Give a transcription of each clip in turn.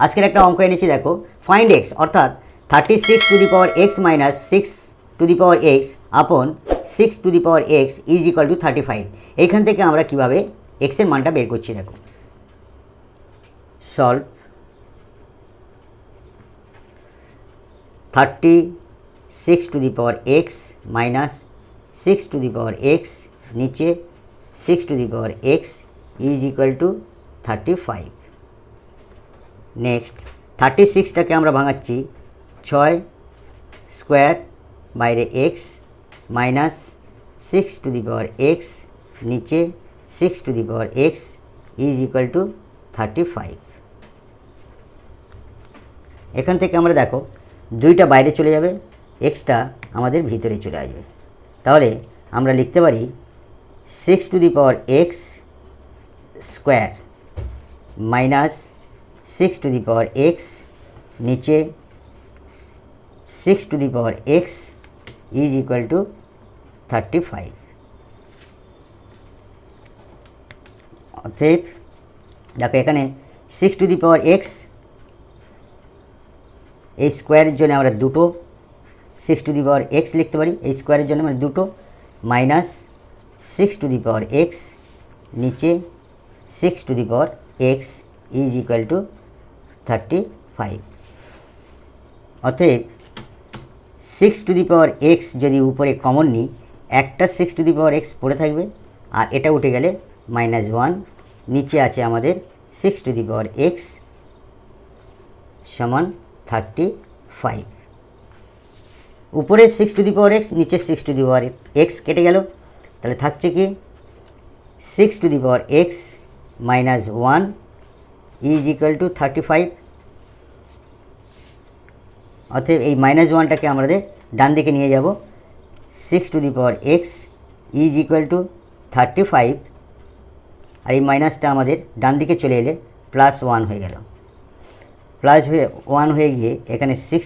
আজকের একটা অঙ্ক এনেছি দেখো, ফাইন্ড এক্স অর্থাৎ 36 মাইনাস 6 আপন 6 ইজ ইকুয়াল টু 35। এইখান থেকে আমরা কিভাবে এক্সের মানটা বের করছি দেখো। সলভ 36 মাইনাস 6 নিচে 6 ইজ ইকুয়াল টু 35। নেক্সট 36টাকে আমরা ভাঙাচ্ছি 6 স্কোয়ার বাইরে এক্স মাইনাস 6 নিচে 6 ইজ ইকুয়াল টু 35। এখান থেকে আমরা দেখো দুইটা বাইরে চলে যাবে, এক্সটা আমাদের ভিতরে চলে আসবে। তাহলে আমরা লিখতে পারি 6 স্কোয়ার মাইনাস 6 নিচে 6 ইজ ইকুয়াল টু 35। অতএব দেখো এখানে 6 এই স্কোয়ারের জন্য আমরা দুটো 6 লিখতে পারি, এই স্কোয়ারের জন্য আমরা দুটো মাইনাস 6 নিচে 6 ইজ ইকুয়াল টু 35। অতএব 6 যদি উপরে কমন নিই, একটা 6 পড়ে থাকবে আর এটা উঠে গেলে -1, নিচে আছে আমাদের 6 সমান 35। উপরে 6 নিচে 6 কেটে গেল, তাহলে থাকছে কি 6 মাইনাস 1 ইজ ইকুয়াল টু 35। অতএব এই -1টাকে আমাদের ডান দিকে নিয়ে যাব, 6 ইজ ইকুয়াল টু 35, আর এই মাইনাসটা আমাদের ডান দিকে চলে এলে +1 হয়ে গেল। +1 হয়ে গিয়ে এখানে 6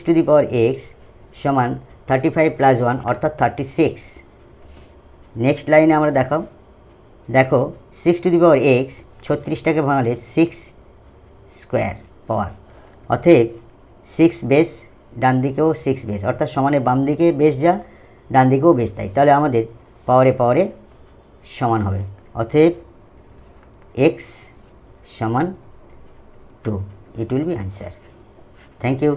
সমান 35 + 1 অর্থাৎ 36। নেক্সট লাইনে আমরা দেখো 6 36টাকে ভাঙালে 6 স্কোয়ার পাওয়ার, অতএব 6 বেস ডান দিকেও 6 বেস, অর্থাৎ সমানের বাম দিকে বেস যা ডান দিকেও বেস তাই, তাহলে আমাদের পাওয়ারে সমান হবে। অতএব x সমান 2, it will be answer. Thank you.